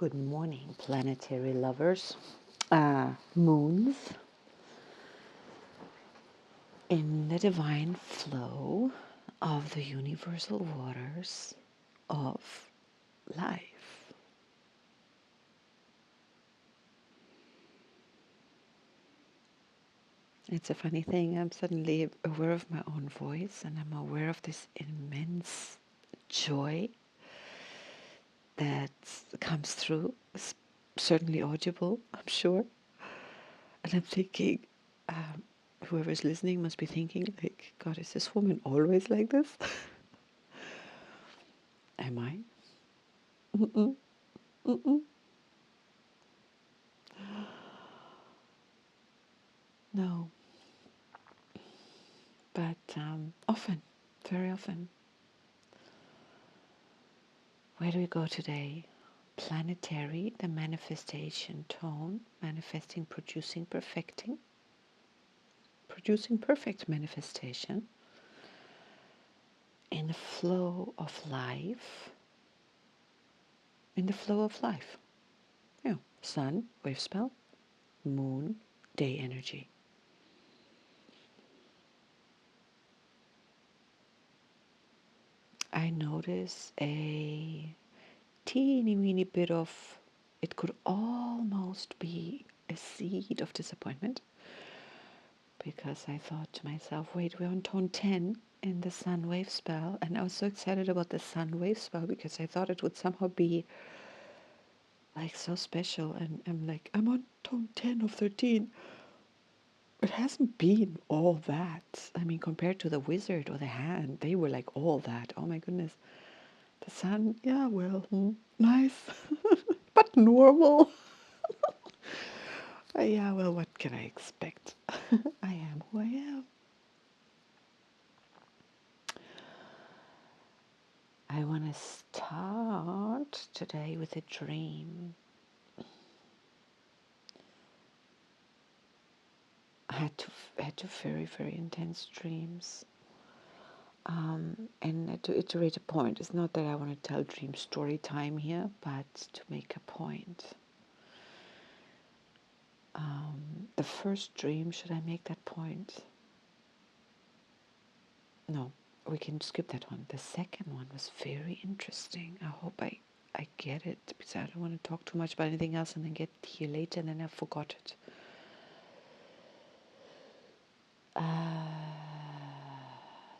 Good morning, planetary lovers. Moons in the divine flow of the universal waters of life. It's a funny thing, I'm suddenly aware of my own voice and I'm aware of this immense joy that comes through, certainly audible, I'm sure. And I'm thinking, whoever's listening must be thinking, like, God, is this woman always like this? Am I? Mm-mm, mm-mm. No, but often, very often. Where do we go today? Planetary, the manifestation tone, manifesting, producing, perfecting, producing perfect manifestation in the flow of life, in the flow of life. You know, sun, wave spell, moon, day energy. I notice a teeny weeny bit of, it could almost be a seed of disappointment, because I thought to myself, wait, we're on tone 10 in the sun wave spell, and I was so excited about the sun wave spell because I thought it would somehow be like so special, and I'm like, I'm on tone 10 of 13. It hasn't been all that. I mean, compared to the wizard or the hand, they were like all that. Oh my goodness. The sun, yeah, well, nice, but normal. Yeah, well, what can I expect? I am who I am. I want to start today with a dream. I had two very, very intense dreams. And to iterate a point, it's not that I want to tell dream story time here, but to make a point. The first dream, should I make that point? No, we can skip that one. The second one was very interesting. I hope I get it, because I don't want to talk too much about anything else and then get here later and then I forgot it.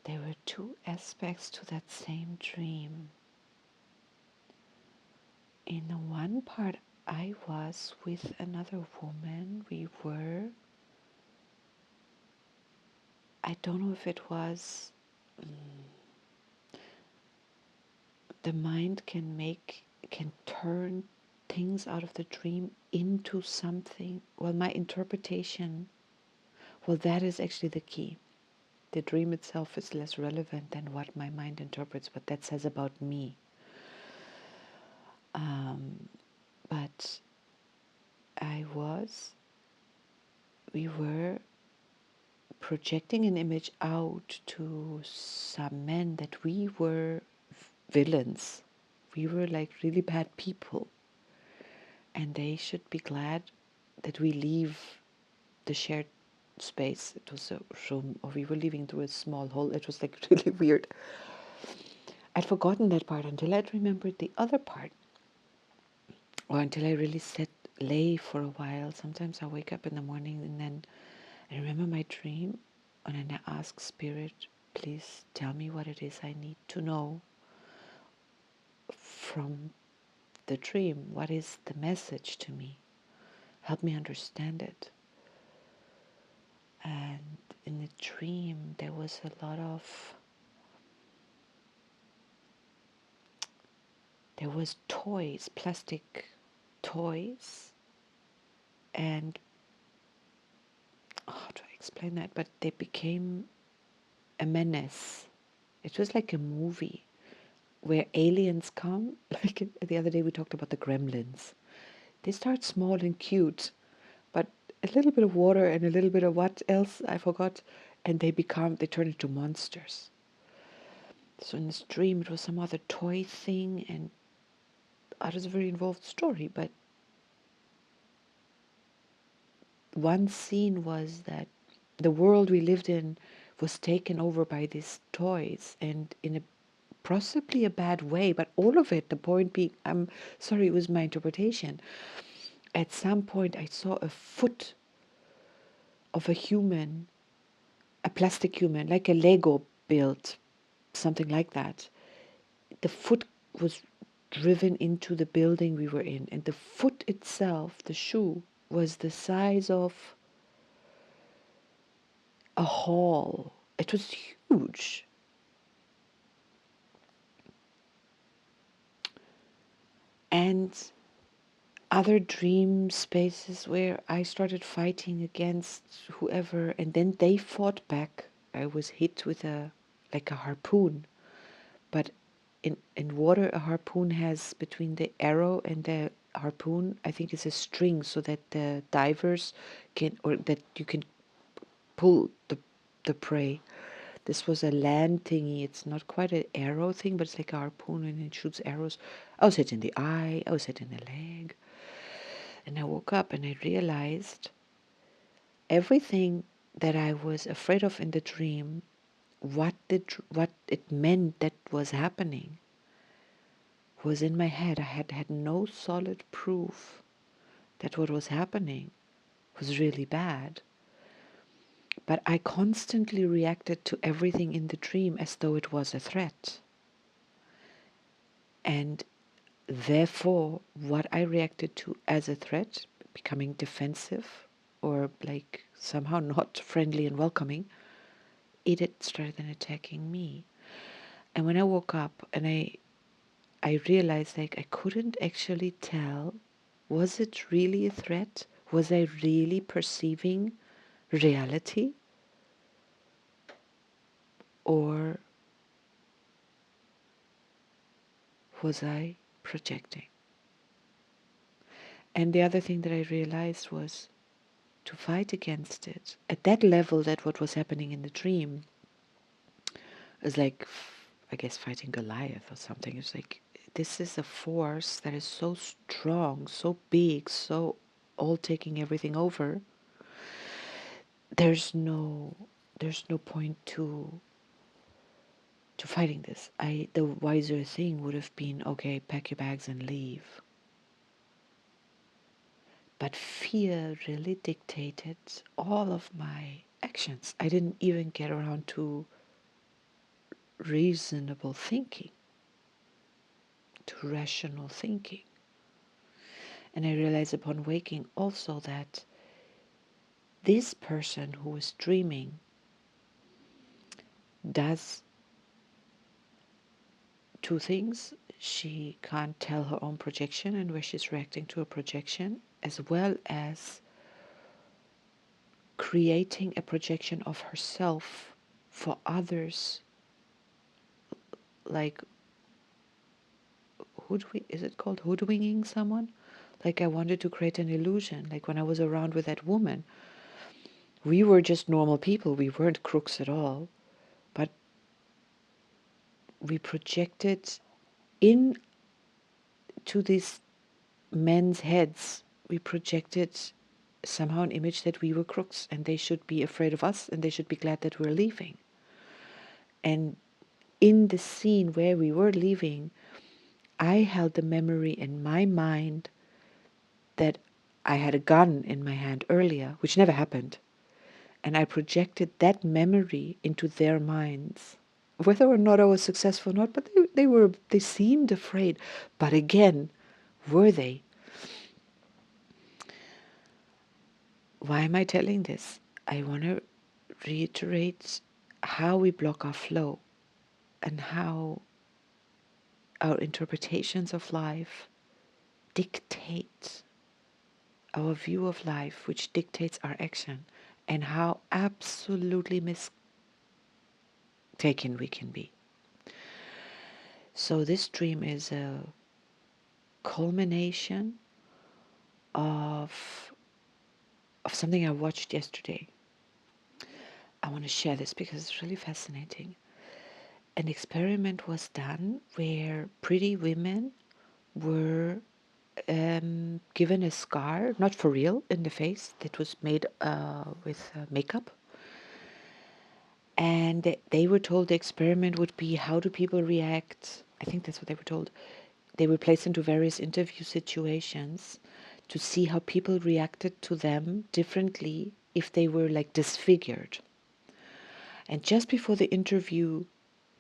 There were two aspects to that same dream. In the one part, I was with another woman. I don't know if it was, the mind can turn things out of the dream into something. Well, my interpretation, well, that is actually the key. The dream itself is less relevant than what my mind interprets, what that says about me. But we were projecting an image out to some men that we were villains. We were like really bad people. And they should be glad that we leave the shared space. It was a room, or we were leaving through a small hole. It was like really weird. I'd forgotten that part until I'd remembered the other part, or until I really lay for a while. Sometimes I wake up in the morning and then I remember my dream, and then I ask Spirit, please tell me what it is I need to know from the dream. What is the message to me? Help me understand it. And in the dream, there was there was toys, plastic toys, and how do I explain that? But they became a menace. It was like a movie where aliens come. Like the other day we talked about the gremlins. They start small and cute, but a little bit of water and a little bit of what else I forgot, and they turn into monsters. So in this dream, it was some other toy thing, and that is a very involved story, but one scene was that the world we lived in was taken over by these toys, and in a possibly a bad way, but all of it, the point being, I'm sorry, it was my interpretation. At some point, I saw a foot of a human, a plastic human, like a Lego build, something like that. The foot was driven into the building we were in, and the foot itself, the shoe, was the size of a hall. It was huge. And other dream spaces where I started fighting against whoever, and then they fought back. I was hit with a like a harpoon, but in water a harpoon has between the arrow and the harpoon, I think it's a string so that the divers can, or that you can pull the prey. This was a land thingy. It's not quite an arrow thing, but it's like a harpoon and it shoots arrows. I was hit in the eye, I was hit in the leg. And I woke up and I realized everything that I was afraid of in the dream, what it meant that was happening, was in my head. I had no solid proof that what was happening was really bad. But I constantly reacted to everything in the dream as though it was a threat. And therefore, what I reacted to as a threat, becoming defensive or like somehow not friendly and welcoming, it had started then attacking me. And when I woke up and I realized like I couldn't actually tell, was it really a threat? Was I really perceiving reality? Or was I projecting? And the other thing that I realized was to fight against it. At that level, that what was happening in the dream is like, I guess, fighting Goliath or something. It's like, this is a force that is so strong, so big, so all taking everything over. There's no, there's no point to fighting this. The wiser thing would have been, okay, pack your bags and leave. But fear really dictated all of my actions. I didn't even get around to reasonable thinking, to rational thinking. And I realized upon waking also that this person who is dreaming does two things. She can't tell her own projection and where she's reacting to a projection, as well as creating a projection of herself for others, like is it called hoodwinking someone? Like I wanted to create an illusion. Like when I was around with that woman, we were just normal people. We weren't crooks at all. But we projected into these men's heads, we projected somehow an image that we were crooks and they should be afraid of us and they should be glad that we're leaving. And in the scene where we were leaving, I held the memory in my mind that I had a gun in my hand earlier, which never happened. And I projected that memory into their minds. Whether or not I was successful or not, but they seemed afraid. But again, were they? Why am I telling this? I want to reiterate how we block our flow and how our interpretations of life dictate our view of life, which dictates our action, and how absolutely mistaken we can be. So this dream is a culmination of something I watched yesterday. I want to share this because it's really fascinating. An experiment was done where pretty women were given a scar, not for real, in the face that was made with makeup. And they were told the experiment would be, how do people react? I think that's what they were told. They were placed into various interview situations to see how people reacted to them differently if they were like disfigured. And just before the interviews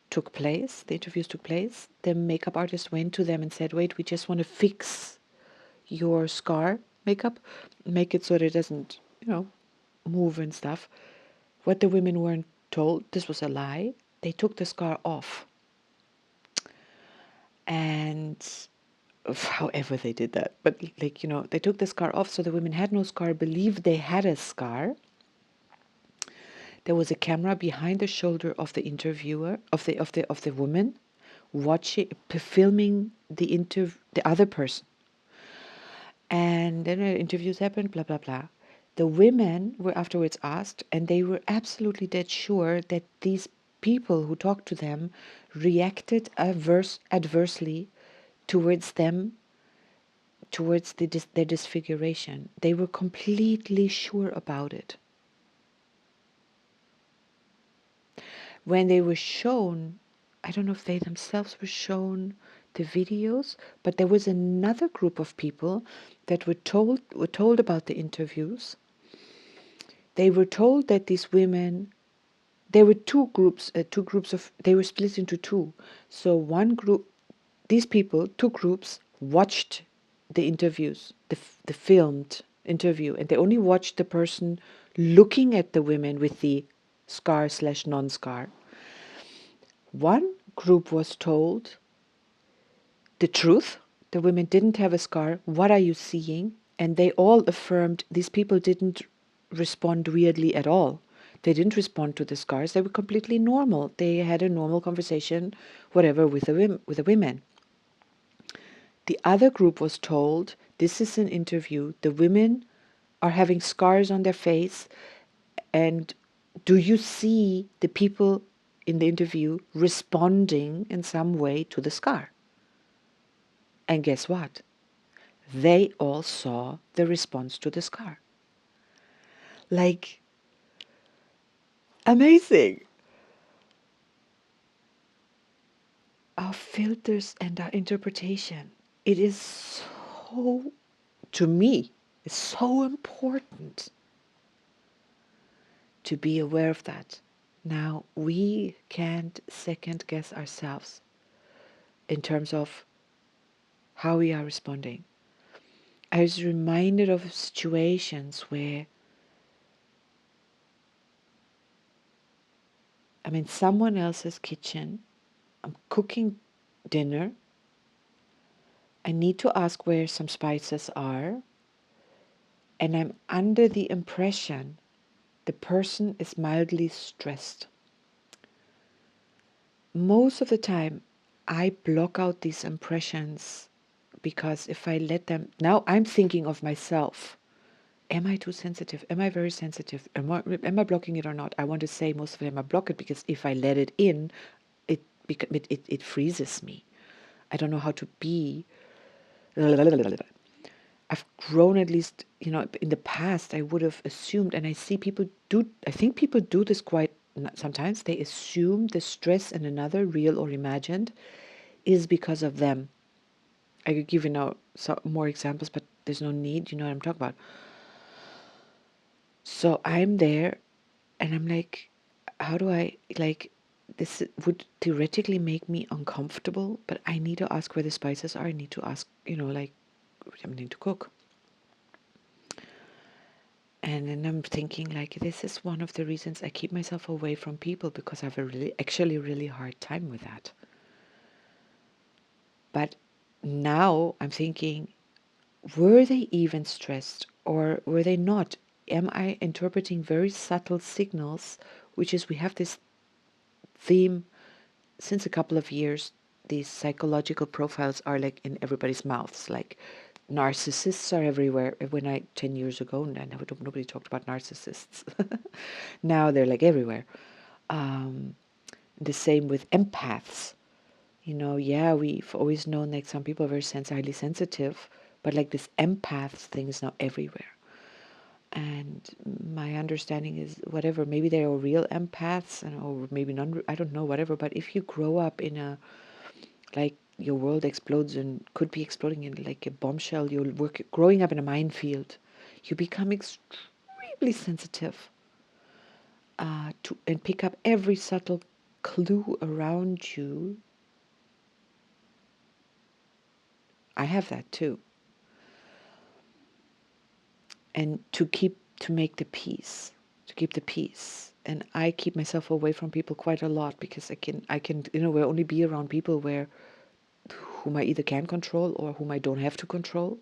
took place, the makeup artist went to them and said, wait, we just want to fix your scar makeup, make it so that it doesn't, move and stuff. What the women weren't told, this was a lie, they took the scar off. And however they did that, but they took the scar off, so the women had no scar, believed they had a scar. There was a camera behind the shoulder of the interviewer, of the woman, watching, filming the other person. And then interviews happened, blah blah blah. The women were afterwards asked, and they were absolutely dead sure that these people who talked to them reacted adversely towards them, towards their disfiguration. They were completely sure about it. When they were shown, I don't know if they themselves were shown the videos, but there was another group of people that were told about the interviews. They were told that these women, there were they were split into two. So one group, these people, two groups, watched the interviews, the filmed interview, and they only watched the person looking at the women with the scar/non-scar. One group was told the truth. The women didn't have a scar. What are you seeing? And they all affirmed these people didn't respond weirdly at all. They didn't respond to the scars. They were completely normal. They had a normal conversation, whatever, with the women. The other group was told, this is an interview. The women are having scars on their face. And do you see the people in the interview responding in some way to the scar? And guess what? They all saw the response to the scar. Like, amazing. Our filters and our interpretation. It is so, to me, it's so important to be aware of that. Now, we can't second guess ourselves in terms of how we are responding. I was reminded of situations where I'm in someone else's kitchen, I'm cooking dinner, I need to ask where some spices are, and I'm under the impression the person is mildly stressed. Most of the time, I block out these impressions because if I let them, now I'm thinking of myself. Am I too sensitive? Am I very sensitive? Am I blocking it or not? I want to say most of the time I block it because if I let it in, it freezes me. I don't know how to be. I've grown, at least, in the past, I would have assumed, and I think people do this quite sometimes. They assume the stress in another, real or imagined, is because of them. I could give you now some more examples, but there's no need. You know what I'm talking about. So I'm there and I'm like, how do I, this would theoretically make me uncomfortable, but I need to ask where the spices are. I need to ask, I need to cook. And then I'm thinking, like, this is one of the reasons I keep myself away from people, because I have a really hard time with that. But now I'm thinking, were they even stressed or were they not? Am I interpreting very subtle signals, which is, we have this theme since a couple of years. These psychological profiles are like in everybody's mouths, like narcissists are everywhere. When 10 years ago, nobody talked about narcissists. Now they're like everywhere. The same with empaths. Yeah, we've always known like some people are very highly sensitive, but like this empath thing is now everywhere. And my understanding is whatever, maybe they are real empaths and or maybe non, I don't know, whatever. But if you grow up in a, like your world explodes and could be exploding in like a bombshell, you're growing up in a minefield, you become extremely sensitive to and pick up every subtle clue around you. I have that too. And to make the peace, to keep the peace. And I keep myself away from people quite a lot because I can will only be around people where whom I either can control or whom I don't have to control,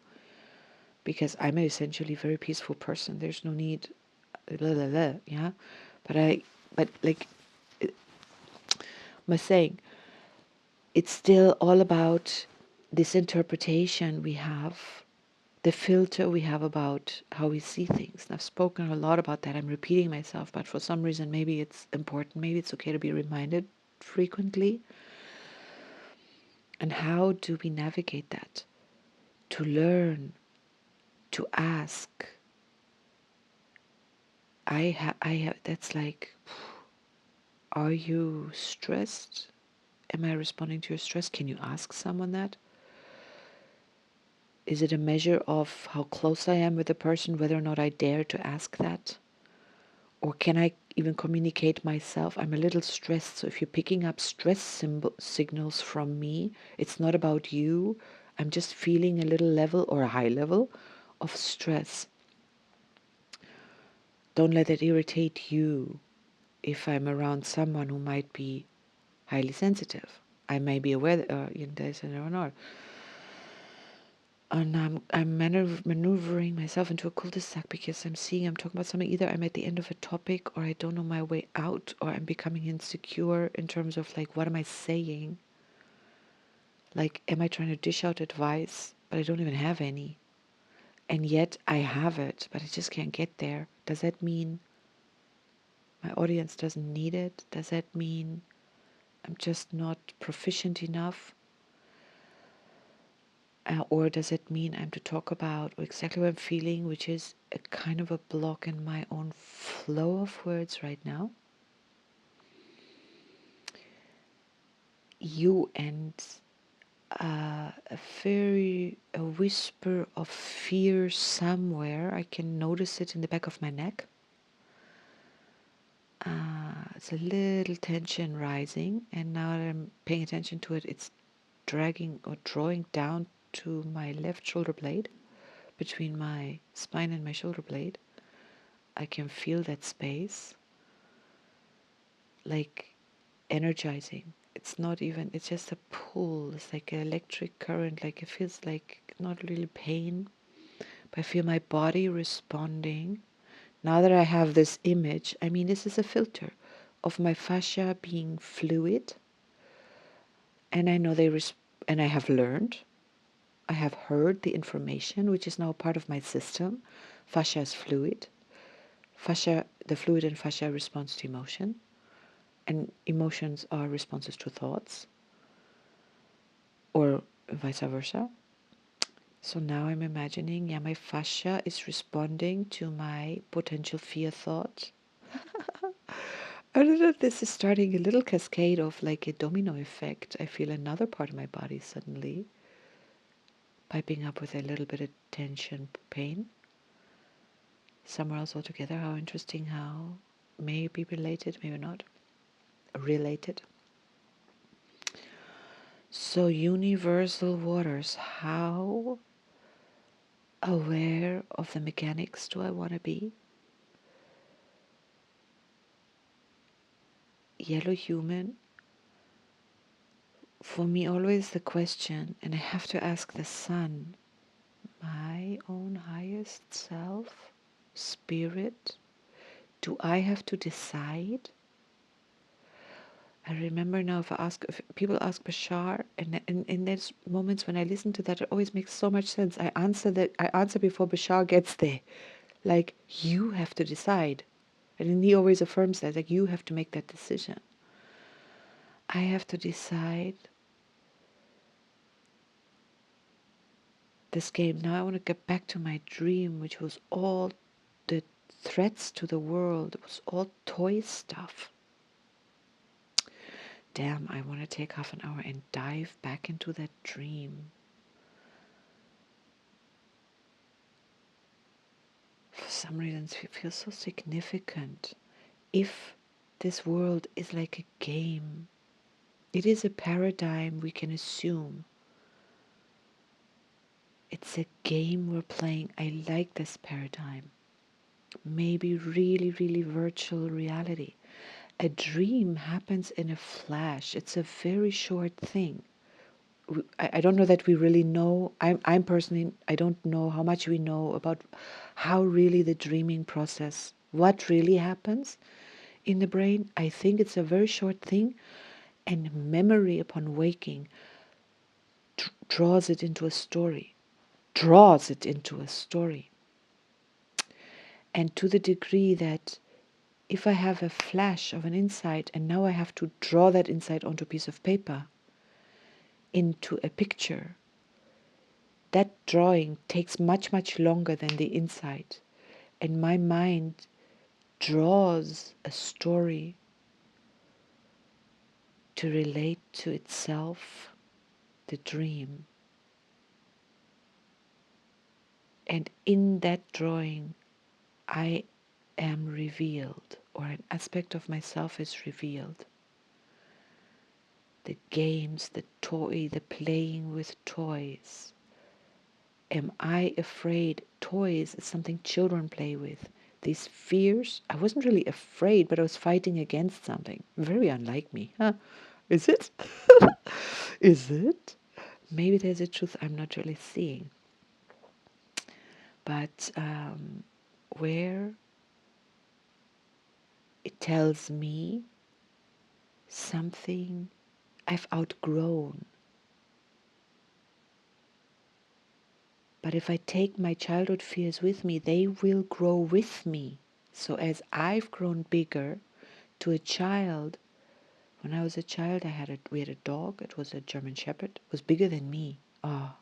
because I'm an essentially very peaceful person. There's no need, blah, blah, blah, yeah. But like I was saying, it's still all about this interpretation we have, the filter we have about how we see things. And I've spoken a lot about that. I'm repeating myself, but for some reason, maybe it's important. Maybe it's okay to be reminded frequently. And how do we navigate that? To learn, to ask. That's like, are you stressed? Am I responding to your stress? Can you ask someone that? Is it a measure of how close I am with the person, whether or not I dare to ask that? Or can I even communicate myself? I'm a little stressed. So if you're picking up stress signals from me, it's not about you. I'm just feeling a little level or a high level of stress. Don't let it irritate you if I'm around someone who might be highly sensitive. I may be aware that there's or not. And I'm maneuvering myself into a cul-de-sac because I'm talking about something. Either I'm at the end of a topic, or I don't know my way out, or I'm becoming insecure in terms of like, what am I saying? Like, am I trying to dish out advice, but I don't even have any? And yet I have it, but I just can't get there. Does that mean my audience doesn't need it? Does that mean I'm just not proficient enough? Or does it mean I'm to talk about exactly what I'm feeling, which is a kind of a block in my own flow of words right now? You and a whisper of fear somewhere. I can notice it in the back of my neck. It's a little tension rising, and now that I'm paying attention to it, it's dragging or drawing down to my left shoulder blade, between my spine and my shoulder blade. I can feel that space, like energizing. It's not even, it's just a pull. It's like an electric current, like it feels like not really pain, but I feel my body responding. Now that I have this image, I mean, this is a filter of my fascia being fluid, and I know and I have learned, I have heard the information, which is now part of my system. Fascia is fluid. Fascia, the fluid in fascia responds to emotion, and emotions are responses to thoughts, or vice versa. So now I'm imagining, yeah, my fascia is responding to my potential fear thought. I don't know if this is starting a little cascade of like a domino effect. I feel another part of my body suddenly piping up with a little bit of tension, pain. Somewhere else altogether. How interesting, how may be related, maybe not related. So universal waters, how aware of the mechanics do I want to be? Yellow human, for me always the question, and I have to ask the sun, my own highest self, spirit, do I have to decide? I remember now, if people ask Bashar, and in those moments when I listen to that, it always makes so much sense. I answer before Bashar gets there. Like, you have to decide. And then he always affirms that, like, you have to make that decision. I have to decide this game. Now I want to get back to my dream, which was all the threats to the world. It was all toy stuff. Damn, I want to take half an hour and dive back into that dream. For some reason, it feels so significant. If this world is like a game, it is a paradigm we can assume. It's a game we're playing. I like this paradigm. Maybe really, really virtual reality. A dream happens in a flash. It's a very short thing. I don't know that we really know. I'm personally, I don't know how much we know about how really the dreaming process, what really happens in the brain. I think it's a very short thing, and memory upon waking draws it into a story, draws it into a story. And to the degree that if I have a flash of an insight and now I have to draw that insight onto a piece of paper, into a picture, that drawing takes much, much longer than the insight. And my mind draws a story to relate to itself, the dream. And in that drawing, I am revealed, or an aspect of myself is revealed. The games, the toy, the playing with toys. Am I afraid? Toys is something children play with. These fears, I wasn't really afraid, but I was fighting against something. Very unlike me, huh? Is it? Is it? Maybe there's a truth I'm not really seeing. But where it tells me something I've outgrown. But if I take my childhood fears with me, they will grow with me. So as I've grown bigger to a child, when I was a child, we had a dog. It was a German Shepherd. It was bigger than me. Ah,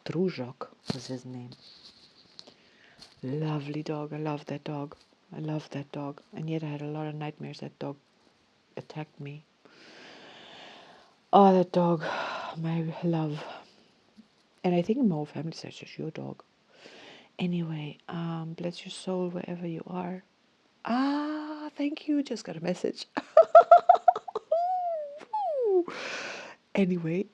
Druzhok was his name. Lovely dog. I love that dog. I love that dog. And yet I had a lot of nightmares. That dog attacked me. Oh, that dog, my love. And I think in my whole family says just your dog. Anyway, bless your soul wherever you are. Ah, thank you. Just got a message. Anyway,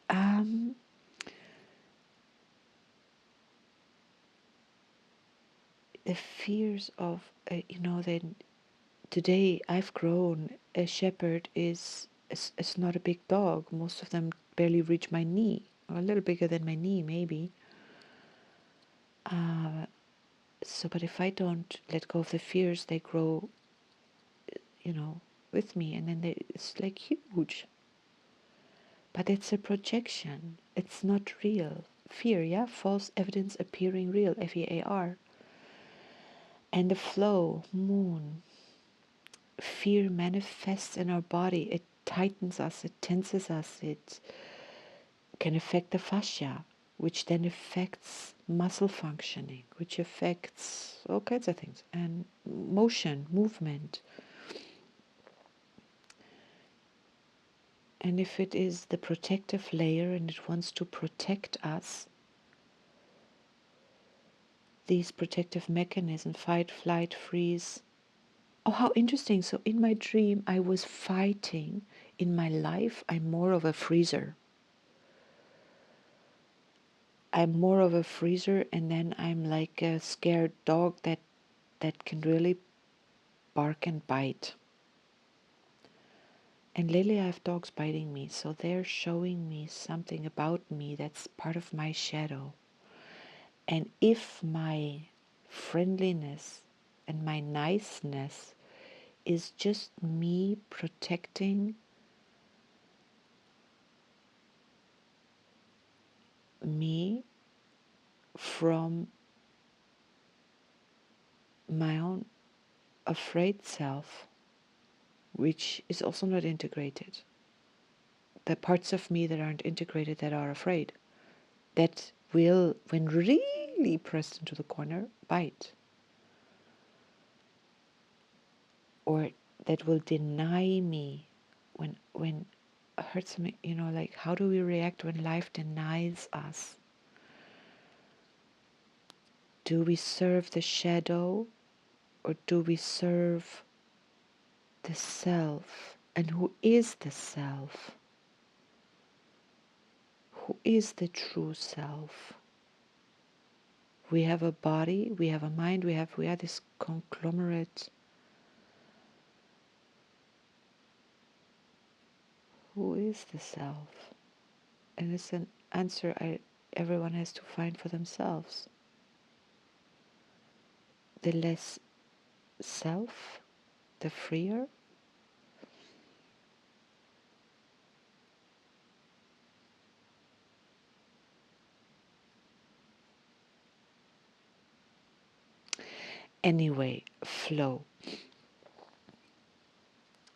the fears of, then today I've grown. A shepherd is not a big dog. Most of them barely reach my knee, or a little bigger than my knee, maybe. But if I don't let go of the fears, they grow, with me, and then it's like huge. But it's a projection. It's not real. Fear, yeah? False evidence appearing real, FEAR. And the flow, moon. Fear manifests in our body. It tightens us, it tenses us, it can affect the fascia, which then affects muscle functioning, which affects all kinds of things, and motion, movement. And if it is the protective layer and it wants to protect us, these protective mechanisms, fight, flight, freeze. Oh, how interesting. So in my dream, I was fighting. In my life, I'm more of a freezer. I'm more of a freezer, and then I'm like a scared dog that can really bark and bite. And lately I have dogs biting me, so they're showing me something about me that's part of my shadow. And if my friendliness and my niceness is just me protecting me from my own afraid self, which is also not integrated. the parts of me that aren't integrated, that are afraid, that will, when really pressed into the corner, bite, or that will deny me when hurts me. Like, how do we react when life denies us? Do we serve the shadow, or do we serve the self? And who is the self? Who is the true self? We have a body, we have a mind, we are this conglomerate. Who is the self? And it's an answer everyone has to find for themselves. The less self, the freer. Anyway, flow.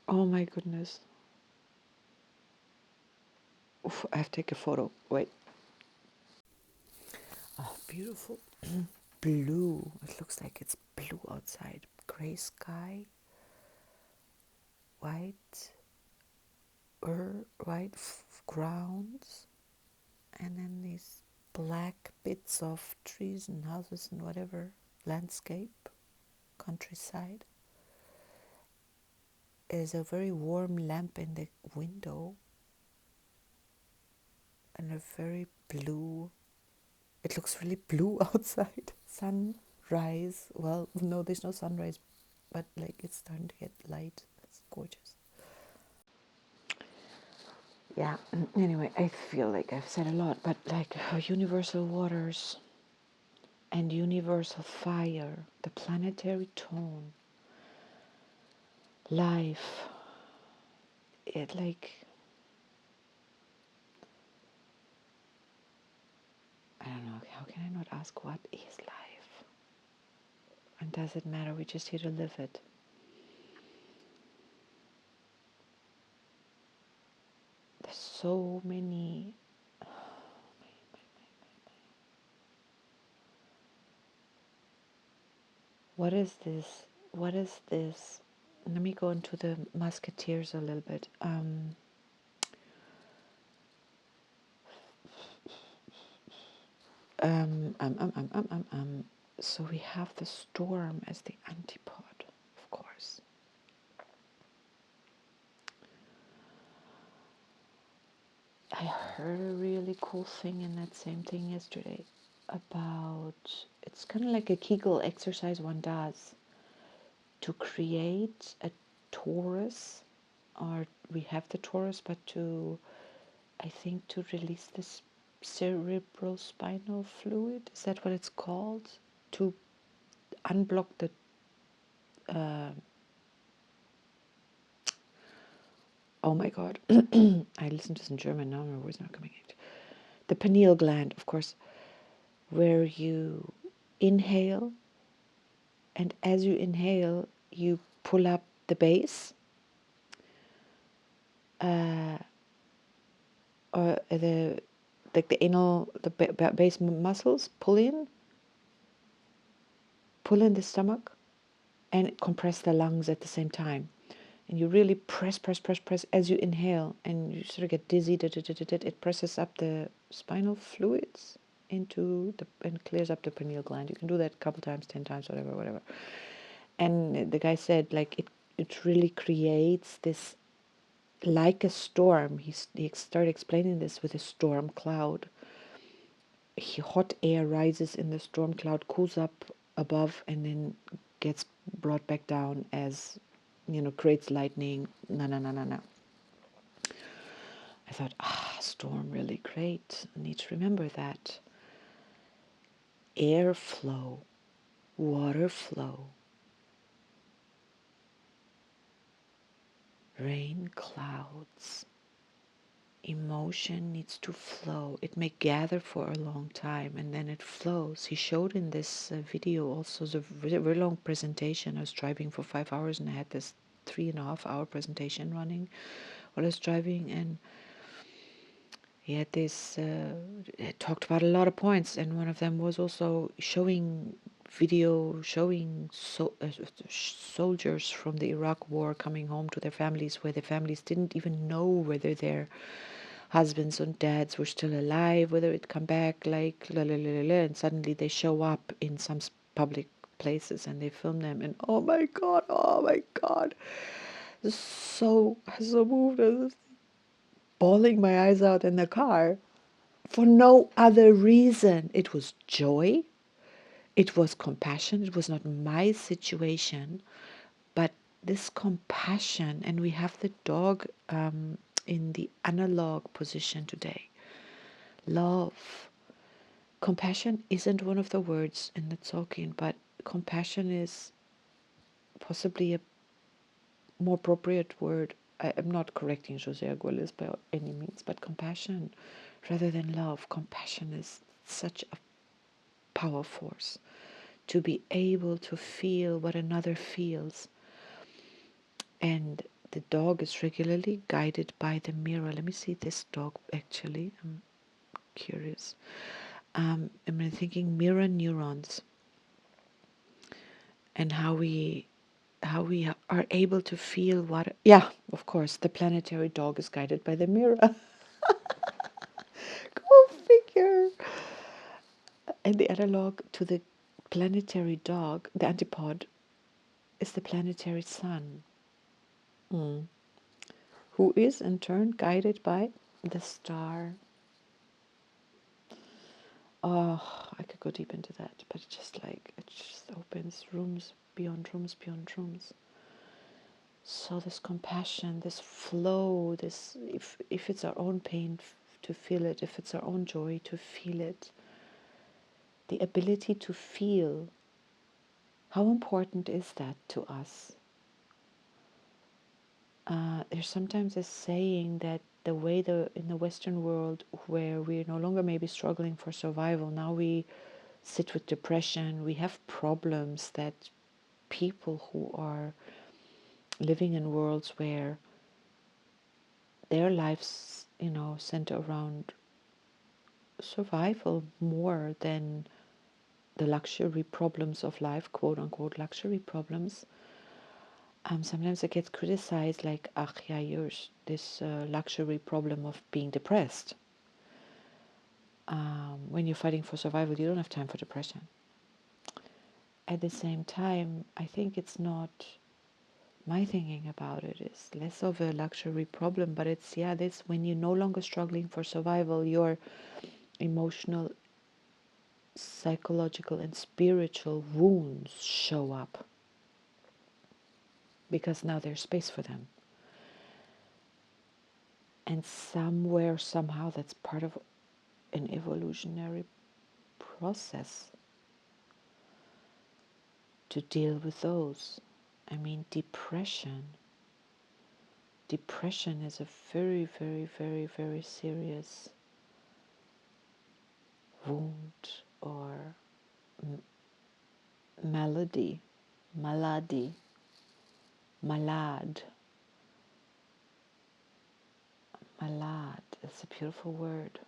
Oh my goodness. Oof, I have to take a photo. Wait. Oh, beautiful. Blue. It looks like it's blue outside. Gray sky, white, white grounds, and then these black bits of trees and houses and whatever, landscape, countryside. There's a very warm lamp in the window, and a very blue, it looks really blue outside. Sunrise. Well, no, there's no sunrise, but like it's starting to get light. It's gorgeous. Yeah, anyway, I feel like I've said a lot, but like universal waters and universal fire, the planetary tone, life, it like, I don't know, how can I not ask what is life? And does it matter? We're just here to live it. There's so many. What is this? What is this? Let me go into the Musketeers a little bit. So we have the storm as the antipode, of course. I heard a really cool thing in that same thing yesterday about, it's kind of like a Kegel exercise one does to create a torus, or we have the torus, but I think to release this cerebral spinal fluid, is that what it's called? To unblock the oh my god, I listened to this in German, now my words not coming out. The pineal gland, of course, where you inhale, and as you inhale, you pull up the base, or the like the anal, the base muscles pull in the stomach, and compress the lungs at the same time. And you really press as you inhale, and you sort of get dizzy. It presses up the spinal fluids into the and clears up the pineal gland. You can do that a couple times, 10 times, whatever. And the guy said, like, it really creates this, like a storm. He started explaining this with a storm cloud. Hot air rises in the storm cloud, cools up above, and then gets brought back down as, creates lightning. No. I thought, storm, really great. I need to remember that. Airflow, water flow, rain clouds. Emotion needs to flow. It may gather for a long time and then it flows. He showed in this video also the very long presentation. I was driving for 5 hours and I had this 3.5 hour presentation running while I was driving, and he had this, it talked about a lot of points, and one of them was also showing video showing soldiers from the Iraq war coming home to their families, where their families didn't even know whether their husbands and dads were still alive, whether it'd come back, like la la la la, la, and suddenly they show up in some public places and they film them, and oh my god, so moved. I was bawling my eyes out in the car for no other reason. It was joy, it was compassion. It was not my situation, but this compassion. And we have the dog in the analog position today. Love. Compassion isn't one of the words in the Tolkien, but compassion is possibly a more appropriate word. I'm not correcting José Arguelles by any means, but compassion rather than love. Compassion is such a power force to be able to feel what another feels. And the dog is regularly guided by the mirror. Let me see this dog actually. I'm curious. I'm thinking mirror neurons, and how we are able to feel what. Yeah, of course, the planetary dog is guided by the mirror. Go figure. And the analog to the planetary dog, the antipod, is the planetary sun, who is in turn guided by the star. Oh, I could go deep into that, but it just opens rooms beyond rooms beyond rooms. So this compassion, this flow, this if it's our own pain to feel it, if it's our own joy to feel it, the ability to feel, how important is that to us? There's sometimes a saying that the way in the Western world, where we're no longer maybe struggling for survival, now we sit with depression, we have problems that people who are living in worlds where their lives, center around survival more than the luxury problems of life, quote unquote luxury problems. Sometimes it gets criticized like, ach yeah, yours, this luxury problem of being depressed. When you're fighting for survival, you don't have time for depression. At the same time, I think it's not, my thinking about it is less of a luxury problem, but it's, this, when you're no longer struggling for survival, your emotional, psychological, and spiritual wounds show up because now there's space for them. And somewhere, somehow, that's part of an evolutionary process to deal with those. I mean, depression is a very, very, very, very serious wound or malady, malad. Malad, it's a beautiful word.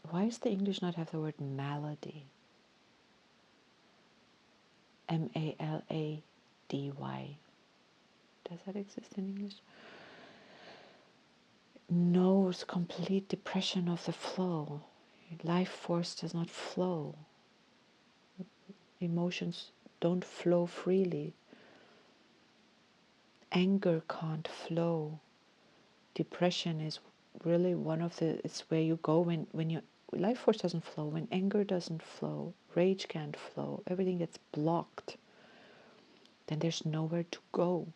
Why does the English not have the word malady? Malady. Does that exist in English? No, it's complete depression of the flow. Life force does not flow. Emotions don't flow freely. Anger can't flow. Depression is really one of it's where you go when you life force doesn't flow, when anger doesn't flow, rage can't flow, everything gets blocked, then there's nowhere to go.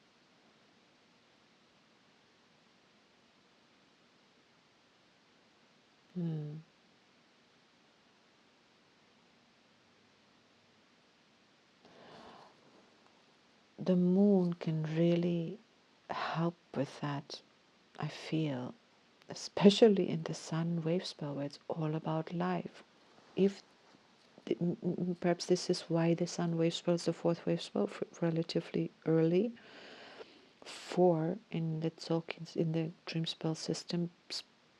The moon can really help with that, I feel, especially in the sun wave spell where it's all about life. If perhaps this is why the sun wave spell is the fourth wave spell relatively early, 4 in the Tzolk'ins, in the dream spell system,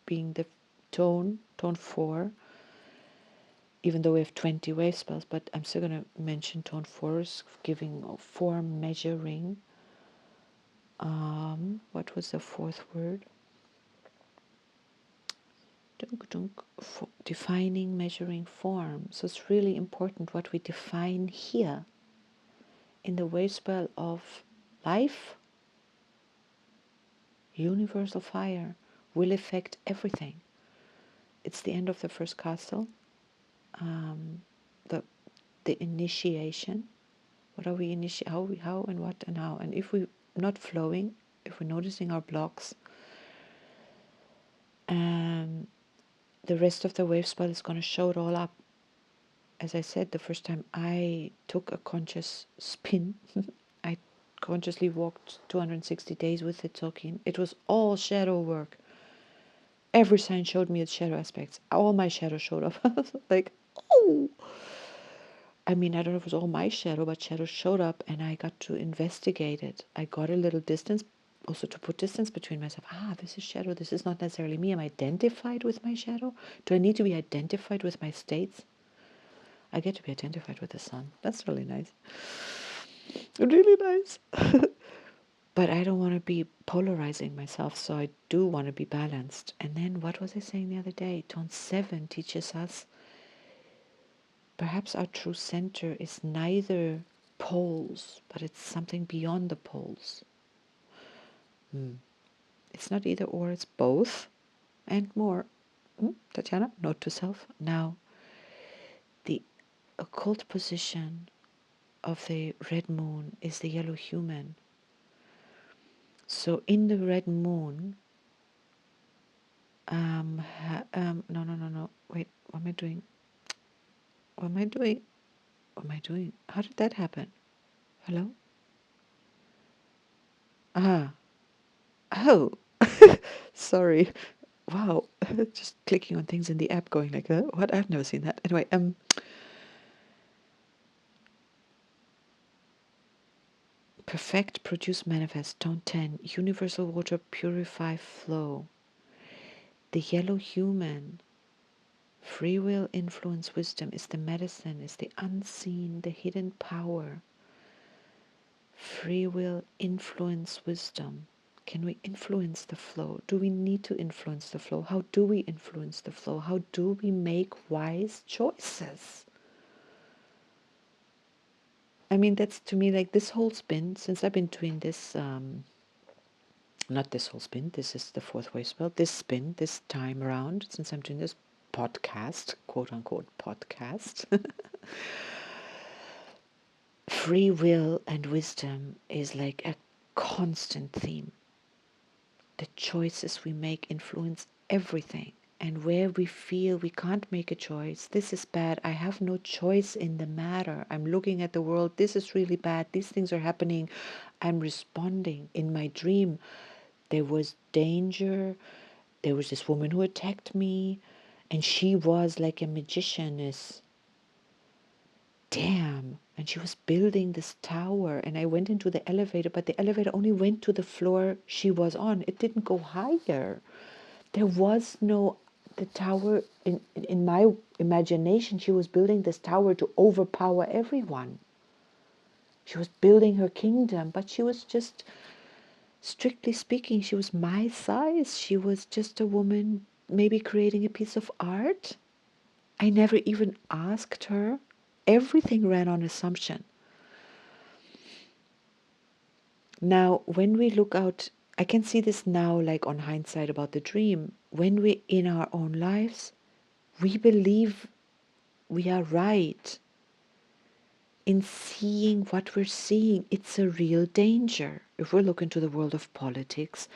being the tone 4, even though we have 20 wave spells, but I'm still going to mention tone 4 is giving 4 measuring. What was the fourth word? Defining, measuring form. So it's really important what we define here in the wave spell of life. Universal fire will affect everything. It's the end of the first castle, the initiation. What are we initiating? How and what and how? And if we're not flowing, if we're noticing our blocks, the rest of the wave spell is going to show it all up. As I said, the first time I took a conscious spin, I consciously walked 260 days with the Tolkien. It was all shadow work. Every sign showed me its shadow aspects. All my shadow showed up. Like, oh! I mean, I don't know if it was all my shadow, but shadow showed up and I got to investigate it. I got a little distance, also to put distance between myself. This is shadow. This is not necessarily me. Am I identified with my shadow? Do I need to be identified with my states? I get to be identified with the sun. That's really nice. Really nice. But I don't want to be polarizing myself, so I do want to be balanced. And then what was I saying the other day? Tone 7 teaches us perhaps our true center is neither poles, but it's something beyond the poles. It's not either or, it's both and more. Tatiana, note to self. Now, the occult position of the red moon is the yellow human. So in the red moon, no. Wait, what am I doing? What am I doing? What am I doing? How did that happen? Hello? Oh, sorry. Wow, just clicking on things in the app, going like, what? I've never seen that. Anyway, perfect, produce, manifest. Tone 10. Universal water, purify, flow. The yellow human. Free will, influence, wisdom is the medicine, is the unseen, the hidden power. Free will, influence, wisdom. Can we influence the flow? Do we need to influence the flow? How do we influence the flow? How do we make wise choices? I mean, that's to me like this whole spin, since I've been doing this, not this whole spin, this is the fourth wave spell, this spin, this time around, since I'm doing this podcast, quote unquote podcast. Free will and wisdom is like a constant theme. The choices we make influence everything. And where we feel we can't make a choice, this is bad, I have no choice in the matter. I'm looking at the world, this is really bad, these things are happening. I'm responding. In my dream, there was danger. There was this woman who attacked me, and she was like a magicianess. Damn. And she was building this tower, and I went into the elevator, but the elevator only went to the floor she was on. It didn't go higher. There was no, the tower, in my imagination, she was building this tower to overpower everyone. She was building her kingdom, but she was just, strictly speaking, she was my size. She was just a woman maybe creating a piece of art. I never even asked her. Everything ran on assumption. Now, when we look out, I can see this now, like on hindsight about the dream. When we, in our own lives, we believe we are right in seeing what we're seeing. It's a real danger. If we look into the world of politics,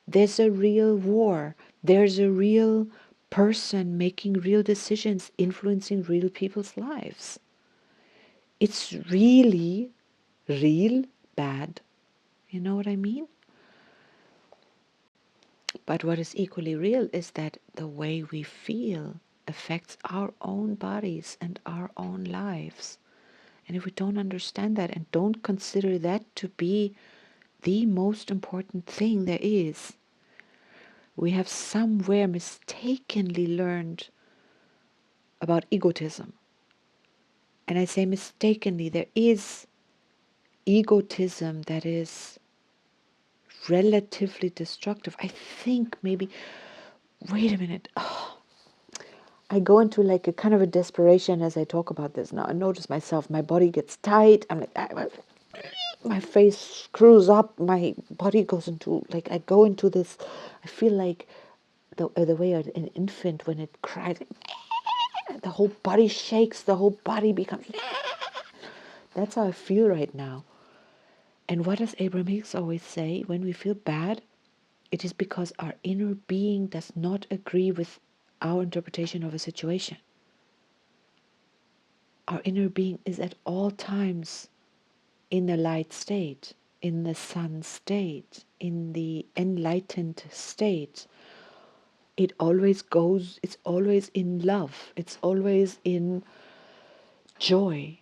there's a real war. There's a real person making real decisions, influencing real people's lives. It's really, real bad. You know what I mean? But what is equally real is that the way we feel affects our own bodies and our own lives. And if we don't understand that and don't consider that to be the most important thing there is. We have somewhere mistakenly learned about egotism. And I say mistakenly, there is egotism that is relatively destructive. I think maybe, wait a minute. Oh, I go into like a kind of a desperation as I talk about this now. I notice myself, my body gets tight. I'm like, my face screws up. My body goes into, like, I go into this, I feel like the way an infant when it cries, the whole body shakes, the whole body becomes, that's how I feel right now. And what does Abraham Hicks always say? When we feel bad, it is because our inner being does not agree with our interpretation of a situation. Our inner being is at all times in the light state, in the sun state, in the enlightened state. It always goes, it's always in love, it's always in joy.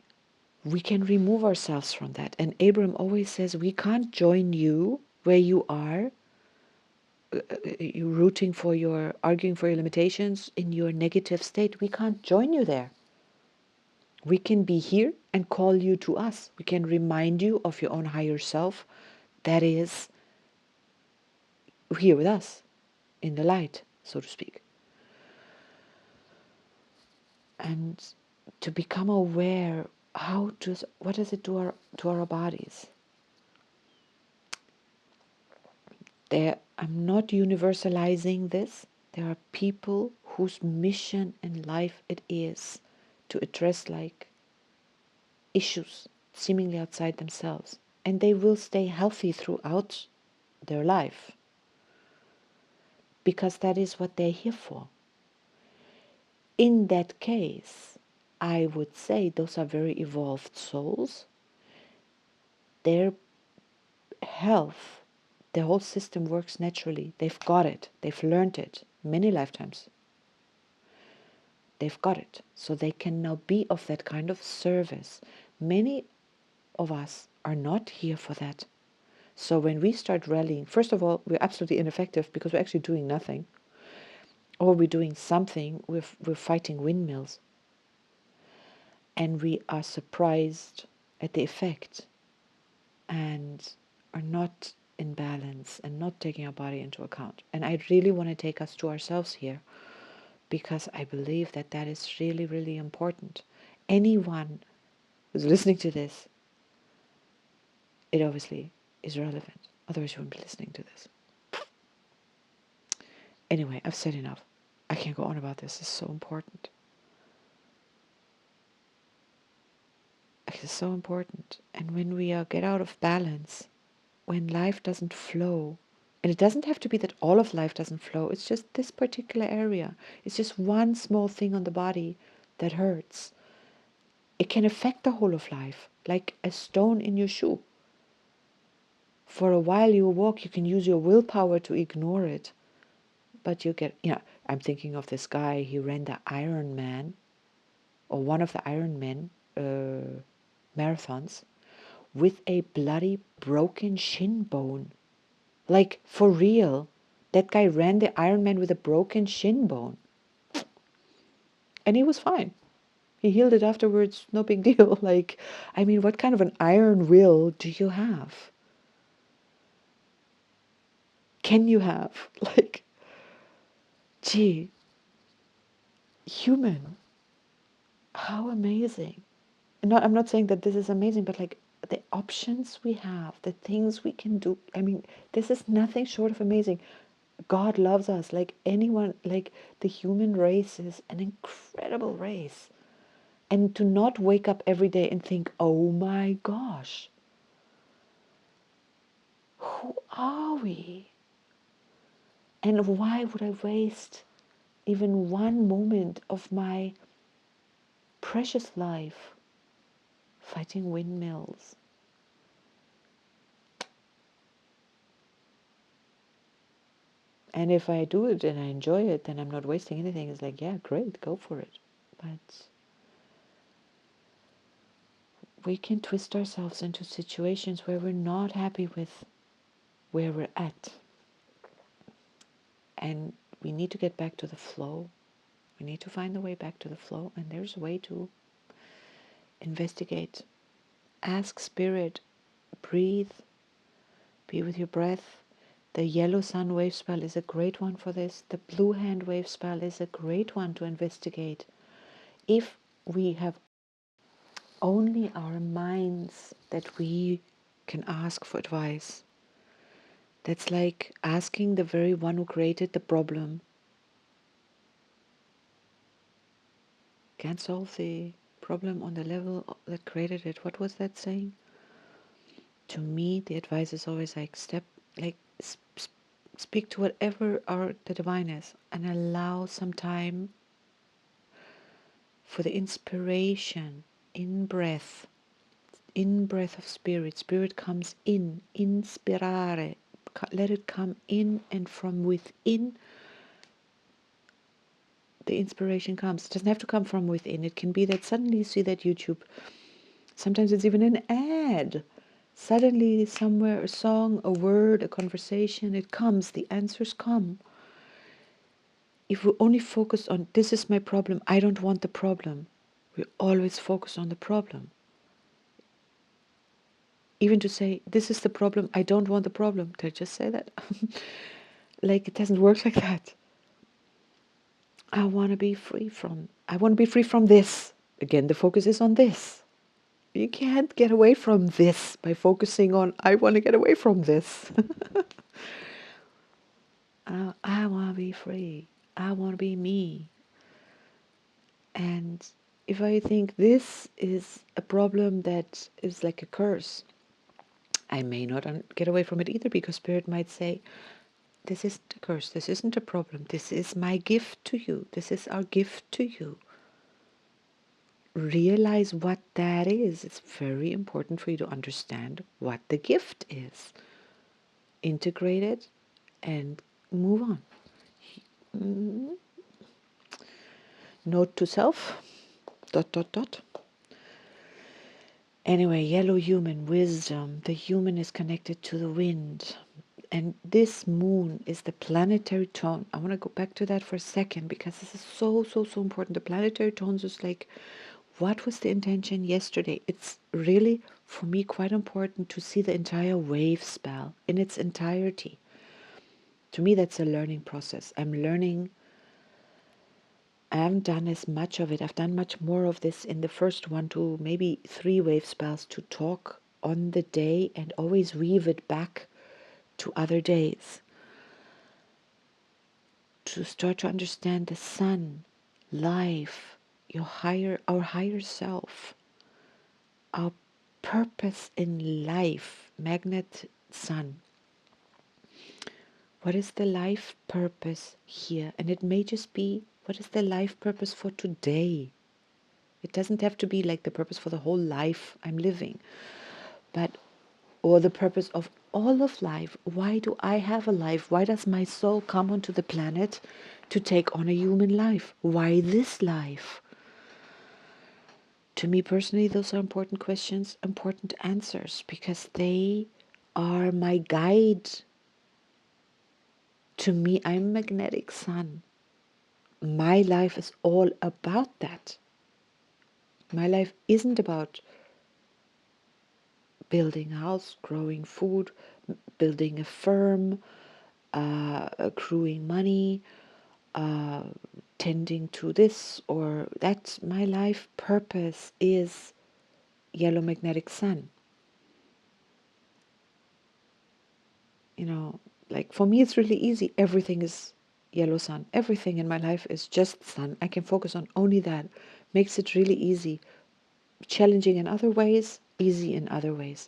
We can remove ourselves from that. And Abraham always says, we can't join you where you are, you rooting for your, arguing for your limitations in your negative state. We can't join you there. We can be here and call you to us. We can remind you of your own higher self that is here with us in the light, so to speak. And to become aware, what does it do to our bodies? I'm not universalizing this. There are people whose mission in life it is to address like issues seemingly outside themselves, and they will stay healthy throughout their life because that is what they're here for. In that case, I would say those are very evolved souls. Their health, the whole system works naturally. They've got it. They've learned it many lifetimes. They've got it. So they can now be of that kind of service. Many of us are not here for that. So when we start rallying, first of all, we're absolutely ineffective because we're actually doing nothing. Or we're doing something, we're fighting windmills. And we are surprised at the effect and are not in balance and not taking our body into account. And I really want to take us to ourselves here because I believe that that is really, really important. Anyone who's listening to this, it obviously is relevant. Otherwise you wouldn't be listening to this. Anyway, I've said enough. I can't go on about this. It's so important. It's so important. And when we get out of balance, when life doesn't flow, and it doesn't have to be that all of life doesn't flow, it's just this particular area. It's just one small thing on the body that hurts. It can affect the whole of life, like a stone in your shoe. For a while you walk, you can use your willpower to ignore it. But you get, I'm thinking of this guy, he ran the Iron Man, or one of the Iron Men marathons, with a bloody broken shin bone. Like, for real. That guy ran the Ironman with a broken shin bone. And he was fine. He healed it afterwards, no big deal. Like, I mean, what kind of an iron will do you have? Can you have? Like, gee, human, how amazing. And I'm not saying that this is amazing, but like the options we have, the things we can do. I mean, this is nothing short of amazing. God loves us like anyone, like the human race is an incredible race. And to not wake up every day and think, oh my gosh, who are we? And why would I waste even one moment of my precious life fighting windmills? And if I do it and I enjoy it, then I'm not wasting anything. It's like, yeah, great, go for it. But we can twist ourselves into situations where we're not happy with where we're at. And we need to get back to the flow. We need to find a way back to the flow. And there's a way to investigate. Ask Spirit, breathe, be with your breath. The yellow sun wave spell is a great one for this. The blue hand wave spell is a great one to investigate. If we have only our minds that we can ask for advice, that's like asking the very one who created the problem. Can't solve the problem on the level that created it. What was that saying? To me, the advice is always like speak to whatever the divine is and allow some time for the inspiration in breath of spirit. Spirit comes in, inspirare. Let it come in, and from within the inspiration comes. It doesn't have to come from within. It can be that suddenly you see that YouTube, sometimes it's even an ad. Suddenly somewhere a song, a word, a conversation, it comes, the answers come. If we only focus on, this is my problem, I don't want the problem, we always focus on the problem. Even to say, this is the problem, I don't want the problem. Did I just say that? Like, it doesn't work like that. I want to be free from this. Again, the focus is on this. You can't get away from this by focusing on, I want to get away from this. I want to be free. I want to be me. And if I think this is a problem that is like a curse, I may not get away from it either, because Spirit might say, this isn't a curse, this isn't a problem, this is my gift to you, this is our gift to you. Realize what that is. It's very important for you to understand what the gift is. Integrate it and move on. Note to self, ... Anyway, yellow human, wisdom. The human is connected to the wind. And this moon is the planetary tone. I want to go back to that for a second, because this is so, so, so important. The planetary tones is like, what was the intention yesterday? It's really, for me, quite important to see the entire wave spell in its entirety. To me, that's a learning process. I'm learning. I haven't done as much of it. I've done much more of this in the first 1 to maybe 3 wave spells, to talk on the day and always weave it back to other days. To start to understand the sun, life, our higher self, our purpose in life, magnet sun. What is the life purpose here? And it may just be, what is the life purpose for today? It doesn't have to be like the purpose for the whole life I'm living, but, or the purpose of all of life. Why do I have a life? Why does my soul come onto the planet to take on a human life? Why this life? To me personally, those are important questions, important answers, because they are my guide. To me, I'm magnetic sun. My life is all about that. My life isn't about building a house, growing food, building a firm, accruing money, tending to this or that. My life purpose is yellow magnetic sun. You know, like for me, it's really easy. Everything is yellow sun. Everything in my life is just sun. I can focus on only that. Makes it really easy. Challenging in other ways, easy in other ways.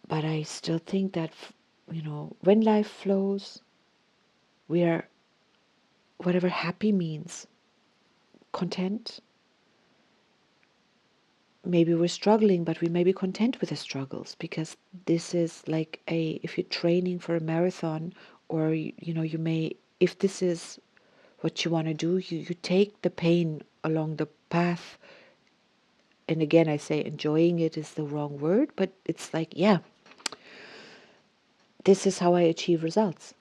But I still think that, when life flows, we are, whatever happy means, content. Maybe we're struggling, but we may be content with the struggles, because this is like if you're training for a marathon, or, you may, if this is what you want to do, you take the pain along the path. And again, I say enjoying it is the wrong word, but it's like, yeah, this is how I achieve results.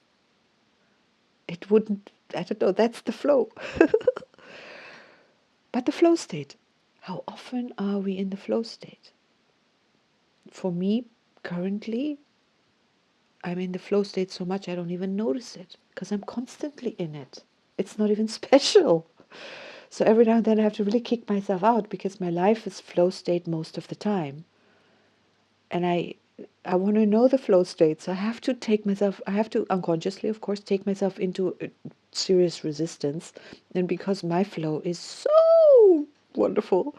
It wouldn't, I don't know, that's the flow. But the flow state, how often are we in the flow state? For me, currently, I'm in the flow state so much I don't even notice it because I'm constantly in it. It's not even special. So every now and then I have to really kick myself out because my life is flow state most of the time. And I want to know the flow state. So I have to unconsciously, of course, take myself into serious resistance. And because my flow is so wonderful,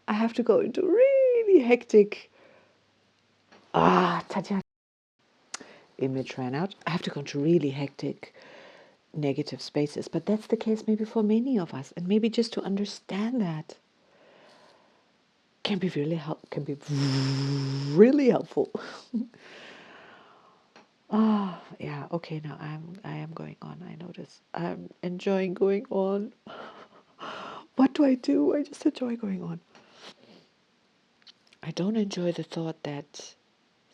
I have to go into really hectic, Tatiana, image ran out. I have to go into really hectic negative spaces. But that's the case maybe for many of us. And maybe just to understand that can be really helpful. Yeah, okay, now I am going on. I notice. I'm enjoying going on. What do? I just enjoy going on. I don't enjoy the thought that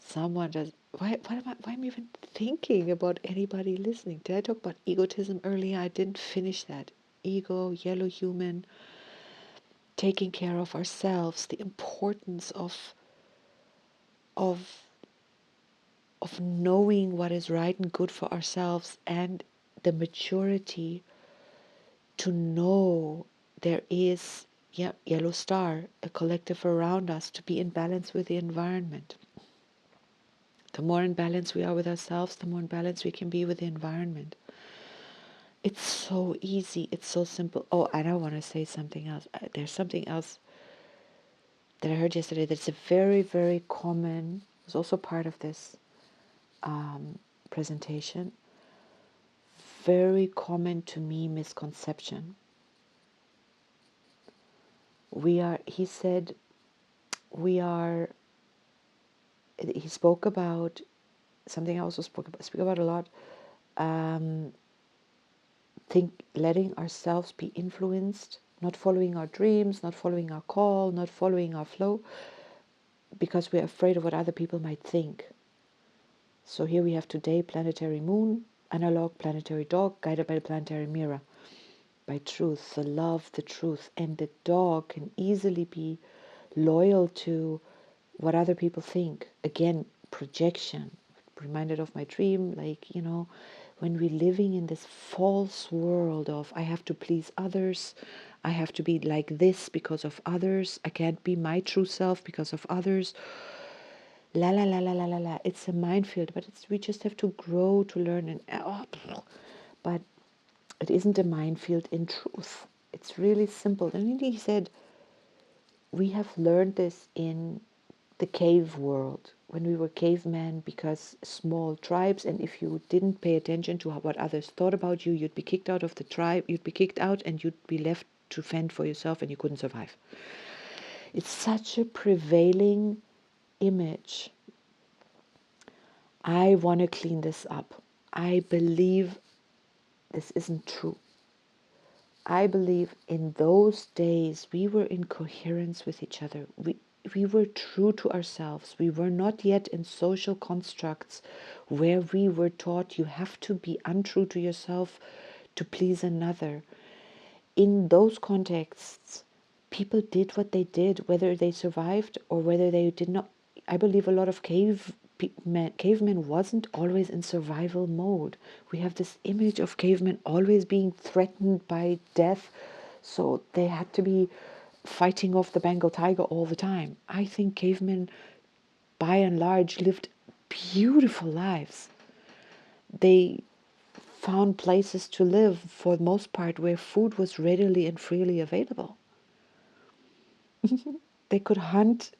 someone does. Why am I even thinking about anybody listening? Did I talk about egotism earlier? I didn't finish that. Ego, yellow human, taking care of ourselves, the importance of of knowing what is right and good for ourselves, and the maturity to know there is, yeah, yellow star, a collective around us, to be in balance with the environment. The more in balance we are with ourselves, the more in balance we can be with the environment. It's so easy. It's so simple. Oh, and I want to say something else. There's something else that I heard yesterday that's a very, very common, was also part of this presentation, very common to me misconception. He said, he spoke about something I also speak about a lot, letting ourselves be influenced, not following our dreams, not following our call, not following our flow, because we're afraid of what other people might think. So here we have today planetary moon, analog planetary dog, guided by the planetary mirror, by truth, the love, the truth. And the dog can easily be loyal to what other people think. Again, projection. Reminded of my dream, like, when we're living in this false world of I have to please others, I have to be like this because of others, I can't be my true self because of others. La la la la la la la. It's a minefield, but we just have to grow to learn. But it isn't a minefield in truth. It's really simple. And he said, we have learned this in the cave world when we were cavemen, because small tribes, and if you didn't pay attention to what others thought about you, you'd be kicked out of the tribe, you'd be kicked out and you'd be left to fend for yourself and you couldn't survive. It's such a prevailing image. I want to clean this up. I believe this isn't true. I believe in those days we were in coherence with each other. We were true to ourselves. We were not yet in social constructs where we were taught you have to be untrue to yourself to please another. In those contexts, people did what they did, whether they survived or whether they did not. I believe a lot of cavemen wasn't always in survival mode. We have this image of cavemen always being threatened by death, so they had to be fighting off the Bengal tiger all the time. I think cavemen, by and large, lived beautiful lives. They found places to live, for the most part, where food was readily and freely available. They could hunt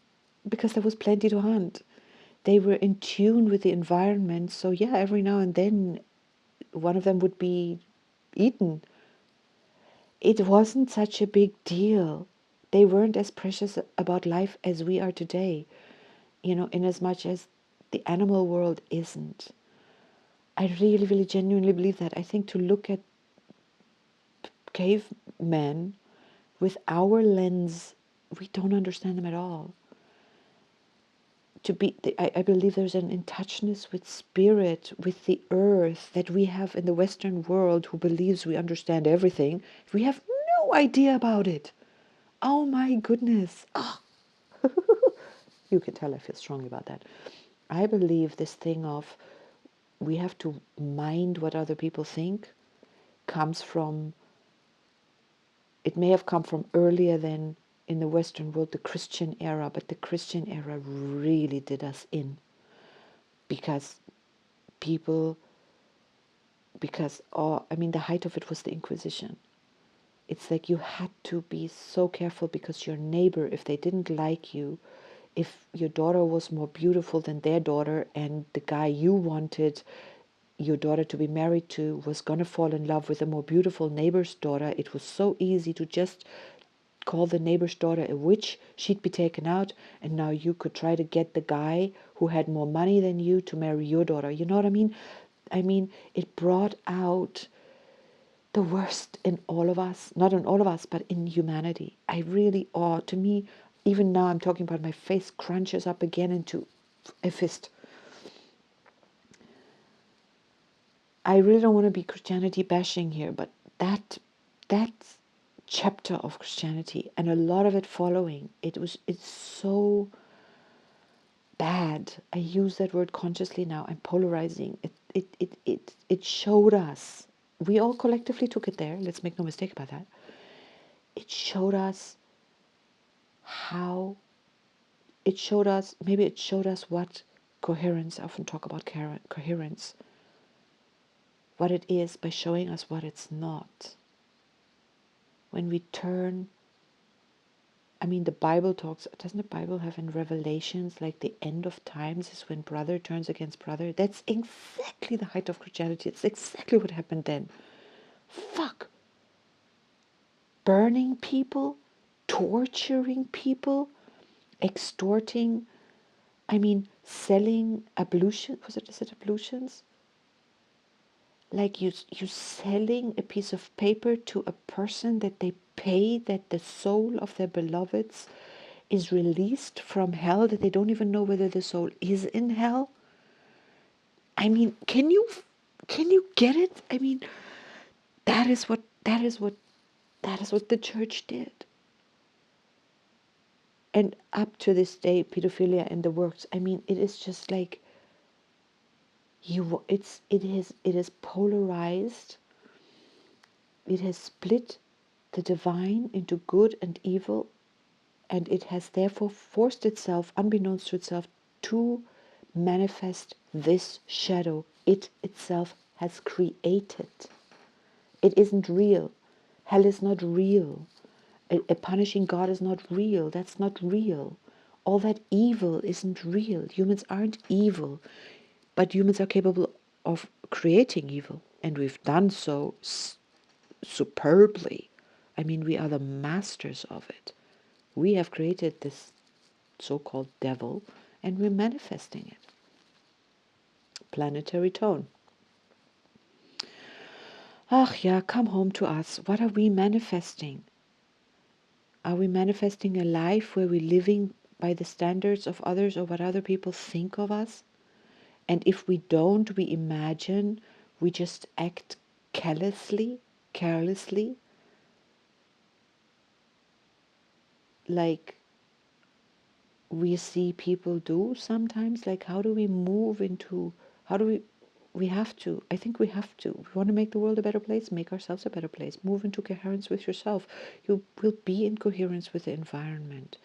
because there was plenty to hunt. They were in tune with the environment, so yeah, every now and then one of them would be eaten. It wasn't such a big deal. They weren't as precious about life as we are today, in as much as the animal world isn't. I really, really genuinely believe that. I think to look at cavemen with our lens, we don't understand them at all. to be, I believe there's an in touchness with spirit, with the earth that we have in the Western world, who believes we understand everything. We have no idea about it. Oh my goodness. Oh, you can tell I feel strongly about that. I believe this thing of we have to mind what other people think comes from, it may have come from earlier than in the Western world, the Christian era, but the Christian era really did us in, because people, because, oh, I mean, the height of it was the Inquisition. It's like you had to be so careful because your neighbor, if they didn't like you, if your daughter was more beautiful than their daughter and the guy you wanted your daughter to be married to was going to fall in love with a more beautiful neighbor's daughter, it was so easy to just call the neighbor's daughter a witch. She'd be taken out, and now you could try to get the guy who had more money than you to marry your daughter. You know what I mean? I mean, it brought out the worst in all of us, not in all of us, but in humanity. I really, to me, even now I'm talking about, my face crunches up again into a fist. I really don't want to be Christianity bashing here, but that chapter of Christianity and a lot of it following, it's so bad. I use that word consciously now. I'm polarizing. It showed us. We all collectively took it there. Let's make no mistake about that. It showed us how. Maybe it showed us what coherence. I often talk about coherence. What it is by showing us what it's not. When we turn, I mean, the Bible talks, doesn't the Bible have in Revelations, like the end of times is when brother turns against brother? That's exactly the height of Christianity. It's exactly what happened then. Fuck. Burning people, torturing people, extorting, I mean, selling ablution, is it ablutions? Like you selling a piece of paper to a person that they pay, that the soul of their beloveds is released from hell, that they don't even know whether the soul is in hell. I mean, can you get it? I mean, that is what the church did. And up to this day, pedophilia and the works, I mean, it is just like it is polarized. It has split the divine into good and evil, and it has therefore forced itself, unbeknownst to itself, to manifest this shadow it itself has created. It isn't real. Hell is not real. A punishing God is not real. That's not real. All that evil isn't real. Humans aren't evil, but humans are capable of creating evil, and we've done so superbly. I mean, we are the masters of it. We have created this so-called devil, and we're manifesting it. Planetary tone. Ach yeah, come home to us. What are we manifesting? Are we manifesting a life where we're living by the standards of others or what other people think of us? And if we don't, we imagine, we just act carelessly, like we see people do sometimes. Like, how do we move into, how do we have to, I think we have to, we want to make the world a better place, make ourselves a better place, move into coherence with yourself. You will be in coherence with the environment.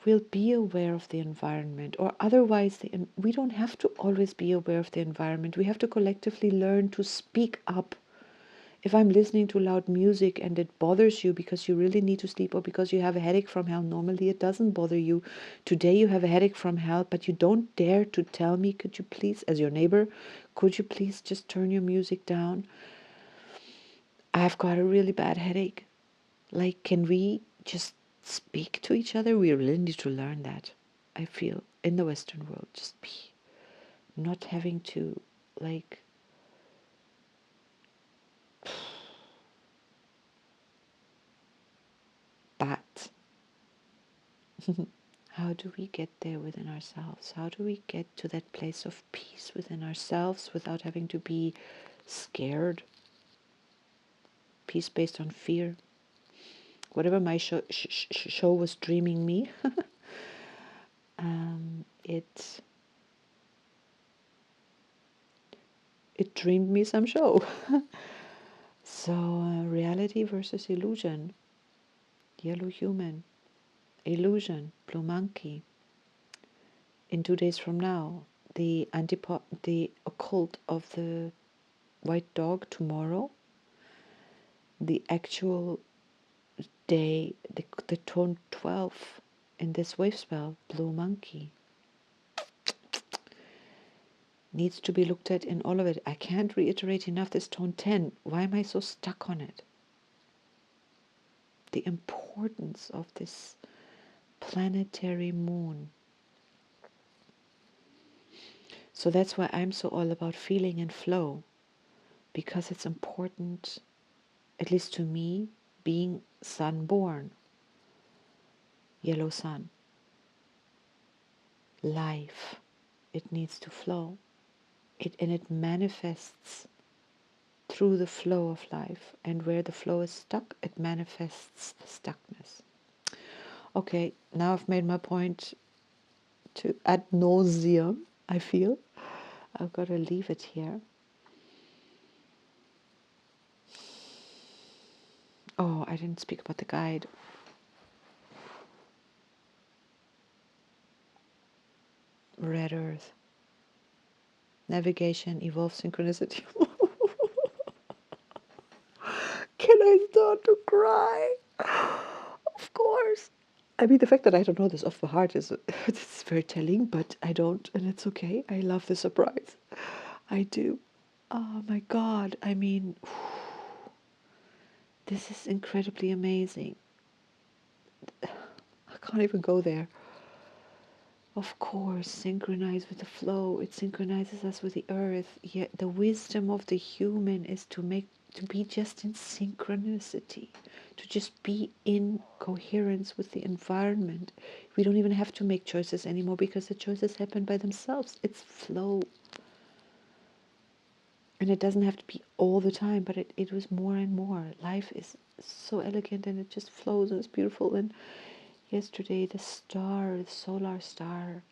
We'll be aware of the environment, or otherwise we don't have to always be aware of the environment. We have to collectively learn to speak up. If I'm listening to loud music and it bothers you because you really need to sleep or because you have a headache from hell, normally it doesn't bother you. Today you have a headache from hell, but you don't dare to tell me, could you please, as your neighbor, could you please just turn your music down? I've got a really bad headache. Like, can we just speak to each other? We really need to learn that, I feel, in the Western world. Just be, not having to, like, but How do we get there within ourselves? How do we get to that place of peace within ourselves without having to be scared? Peace based on fear. Whatever my show was dreaming me, it dreamed me some show. So reality versus illusion. Yellow human, illusion, blue monkey. In 2 days from now, the the occult of the white dog tomorrow, the actual day, the tone 12 in this wave spell, blue monkey, needs to be looked at in all of it. I can't reiterate enough this tone 10. Why am I so stuck on it? The importance of this planetary moon. So that's why I'm so all about feeling and flow, because it's important, at least to me, being sun born, yellow sun. Life, it needs to flow. And it manifests through the flow of life. And where the flow is stuck, it manifests the stuckness. Okay, now I've made my point to ad nauseum, I feel. I've got to leave it here. Oh, I didn't speak about the guide. Red Earth. Navigation, evolve synchronicity. Can I start to cry? Of course. I mean, the fact that I don't know this off the heart is it's very telling, but I don't, and it's okay. I love the surprise. I do. Oh my God. I mean, this is incredibly amazing. I can't even go there. Of course, synchronize with the flow. It synchronizes us with the earth. Yet the wisdom of the human is to be just in synchronicity, to just be in coherence with the environment. We don't even have to make choices anymore because the choices happen by themselves. It's flow. And it doesn't have to be all the time, but it was more and more. Life is so elegant and it just flows and it's beautiful. And yesterday, the star, the solar star,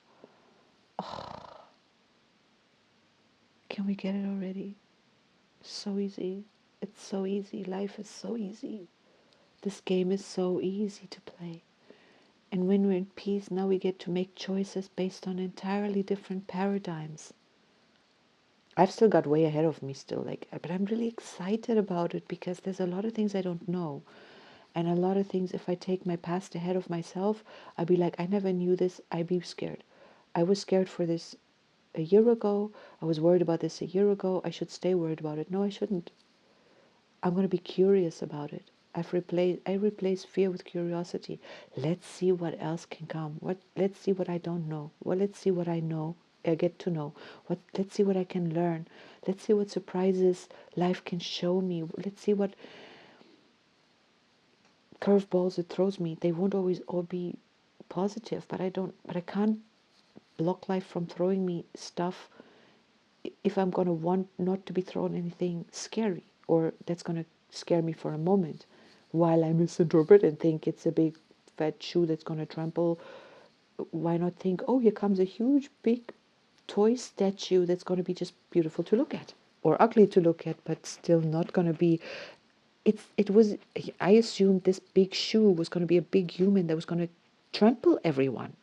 can we get it already? So easy. It's so easy. Life is so easy. This game is so easy to play. And when we're in peace, now we get to make choices based on entirely different paradigms. I've still got way ahead of me still, but I'm really excited about it because there's a lot of things I don't know. And a lot of things, if I take my past ahead of myself, I'd be like, I never knew this, I'd be scared. I was scared for this a year ago. I was worried about this a year ago. I should stay worried about it. No, I shouldn't. I'm going to be curious about it. I replace fear with curiosity. Let's see what else can come. Let's see what I don't know. Well, let's see what I know. I get to know. Let's see what I can learn. Let's see what surprises life can show me. Let's see what curveballs it throws me. They won't always all be positive, but I can't block life from throwing me stuff if I'm going to want not to be thrown anything scary or that's going to scare me for a moment while I misinterpret and think it's a big fat shoe that's going to trample. Why not think, oh, here comes a huge big toy statue that's going to be just beautiful to look at or ugly to look at, but still not going to be. I assumed this big shoe was going to be a big human that was going to trample everyone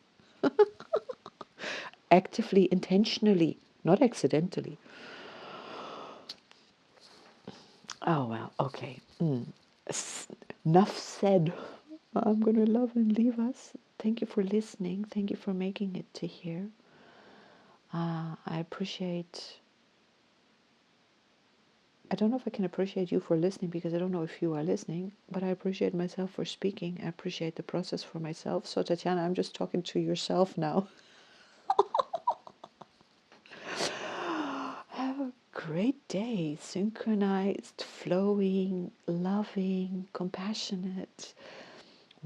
actively, intentionally, not accidentally. Oh, well, okay. Enough said. I'm going to love and leave us. Thank you for listening. Thank you for making it to here. I appreciate. I don't know if I can appreciate you for listening because I don't know if you are listening, but I appreciate myself for speaking. I appreciate the process for myself. So, Tatiana, I'm just talking to yourself now. Have a great day. Synchronized, flowing, loving, compassionate,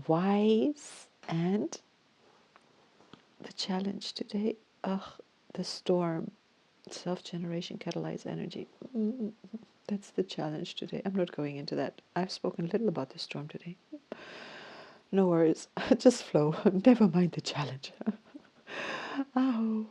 wise, and the challenge today. Ugh, the storm, self-generation, catalyzed energy. That's the challenge today. I'm not going into that. I've spoken a little about the storm today. No worries. Just flow. Never mind the challenge. Oh.